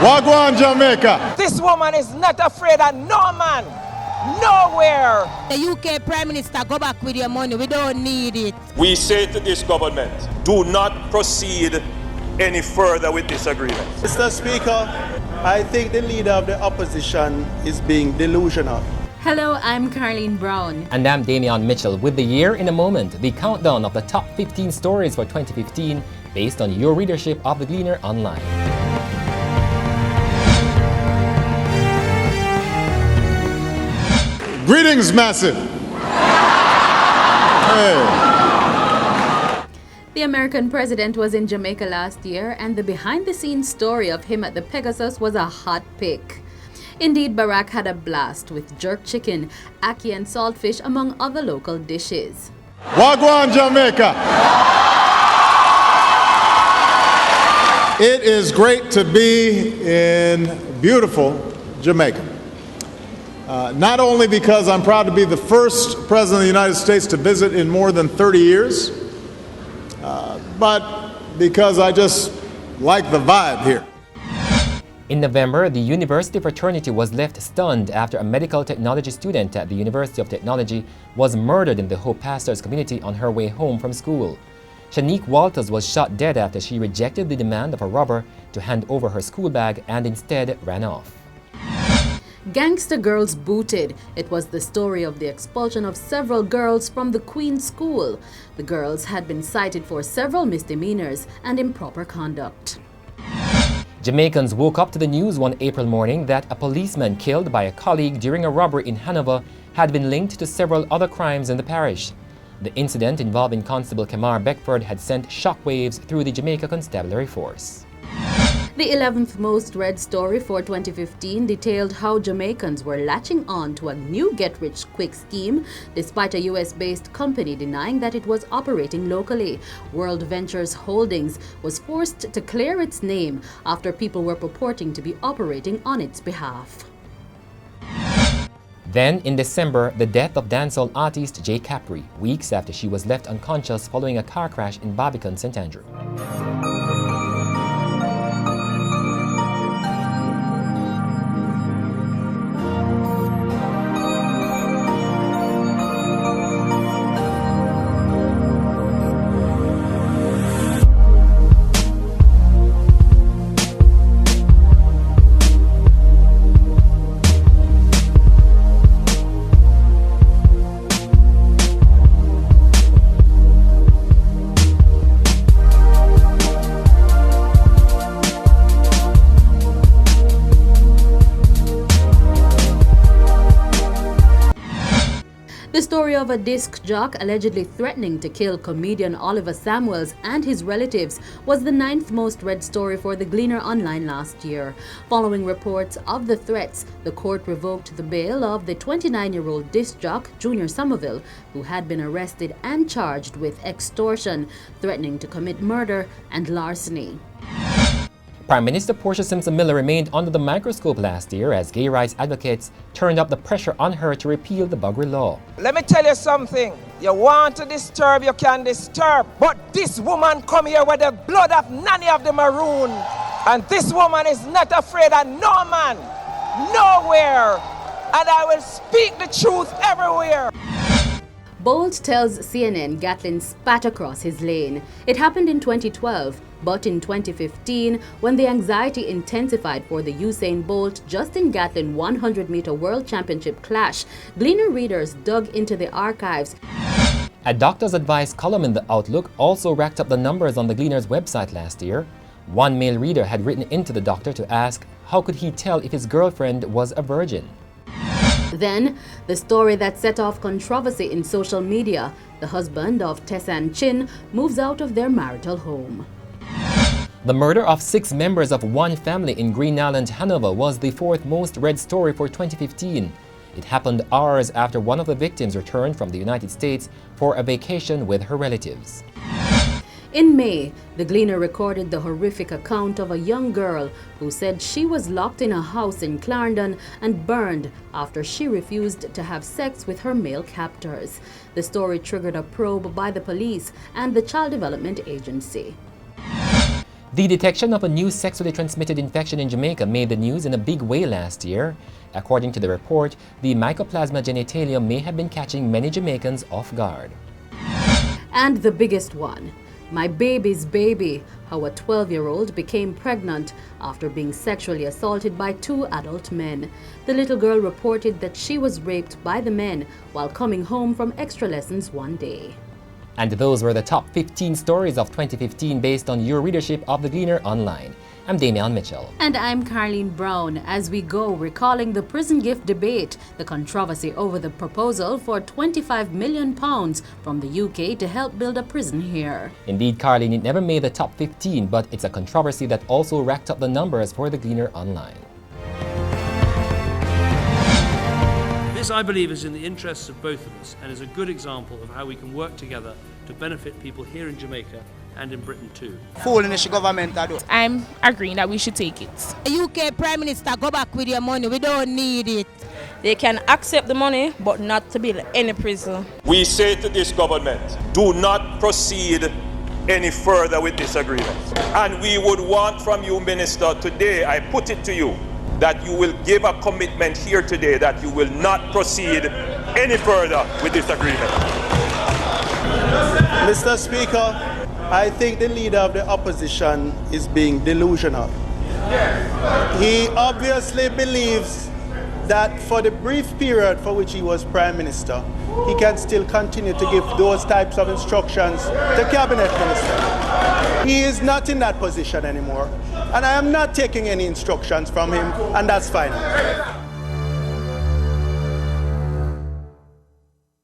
Wagwan, Jamaica. This woman is not afraid of no man, nowhere. The UK Prime Minister, go back with your money. We don't need it. We say to this government, do not proceed any further with this agreement. Mr. Speaker, I think the leader of the opposition is being delusional. Hello, I'm Karlene Brown. And I'm Damion Mitchell with the year in a moment, the countdown of the top 15 stories for 2015 based on your readership of the Gleaner Online. Greetings, Massive. Hey. The American president was in Jamaica last year, and the behind-the-scenes story of him at the Pegasus was a hot pick. Indeed, Barack had a blast with jerk chicken, ackee and saltfish, among other local dishes. Wagwan, Jamaica. It is great to be in beautiful Jamaica. Not only because I'm proud to be the first president of the United States to visit in more than 30 years, but because I just like the vibe here. In November, the university fraternity was left stunned after a medical technology student at the University of Technology was murdered in the Hope Pastors community on her way home from school. Shanique Walters was shot dead after she rejected the demand of a robber to hand over her school bag and instead ran off. Gangster girls booted. It was the story of the expulsion of several girls from the Queen's School. The girls had been cited for several misdemeanors and improper conduct. Jamaicans woke up to the news one April morning that a policeman killed by a colleague during a robbery in Hanover had been linked to several other crimes in the parish. The incident involving Constable Kamar Beckford had sent shockwaves through the Jamaica Constabulary Force. The 11th most read story for 2015 detailed how Jamaicans were latching on to a new get-rich-quick scheme despite a US-based company denying that it was operating locally. World Ventures Holdings was forced to clear its name after people were purporting to be operating on its behalf. Then, in December, the death of dancehall artist J Capri, weeks after she was left unconscious following a car crash in Barbican, St. Andrew. The story of a disc jock allegedly threatening to kill comedian Oliver Samuels and his relatives was the 9th most read story for the Gleaner Online last year. Following reports of the threats, the court revoked the bail of the 29-year-old disc jock, Junior Somerville, who had been arrested and charged with extortion, threatening to commit murder, and larceny. Prime Minister Portia Simpson Miller remained under the microscope last year as gay rights advocates turned up the pressure on her to repeal the buggery law. Let me tell you something. You want to disturb, you can disturb. But this woman come here with the blood of Nanny of the Maroon. And this woman is not afraid of no man, nowhere. And I will speak the truth everywhere. Bolt tells CNN Gatlin spat across his lane. It happened in 2012, but in 2015, when the anxiety intensified for the Usain Bolt Justin Gatlin 100-meter World Championship clash, Gleaner readers dug into the archives. A doctor's advice column in the Outlook also racked up the numbers on the Gleaner's website last year. One male reader had written into the doctor to ask how could he tell if his girlfriend was a virgin. Then, the story that set off controversy in social media. The husband of Tessanne Chin moves out of their marital home. The murder of 6 members of one family in Green Island, Hanover was the 4th most read story for 2015. It happened hours after one of the victims returned from the United States for a vacation with her relatives. In May, the Gleaner recorded the horrific account of a young girl who said she was locked in a house in Clarendon and burned after she refused to have sex with her male captors. The story triggered a probe by the police and the Child Development Agency. The detection of a new sexually transmitted infection in Jamaica made the news in a big way last year. According to the report, the Mycoplasma genitalium may have been catching many Jamaicans off guard. And the biggest one, my baby's baby, how a 12-year-old became pregnant after being sexually assaulted by 2 adult men. The little girl reported that she was raped by the men while coming home from extra lessons one day. And those were the top 15 stories of 2015 based on your readership of the Gleaner Online. I'm Damion Mitchell. And I'm Karlene Brown. As we go, recalling the prison gift debate, the controversy over the proposal for £25 million from the UK to help build a prison here. Indeed, Karlene, it never made the top 15, but it's a controversy that also racked up the numbers for the Gleaner Online. This, I believe, is in the interests of both of us and is a good example of how we can work together to benefit people here in Jamaica and in Britain too. I'm agreeing that we should take it. The UK Prime Minister, go back with your money. We don't need it. They can accept the money, but not to build any prison. We say to this government, do not proceed any further with this agreement. And we would want from you, Minister, today, I put it to you, that you will give a commitment here today that you will not proceed any further with this agreement. Mr. Speaker, I think the leader of the opposition is being delusional. He obviously believes that for the brief period for which he was Prime Minister, he can still continue to give those types of instructions to Cabinet Minister. He is not in that position anymore, and I am not taking any instructions from him, and that's fine.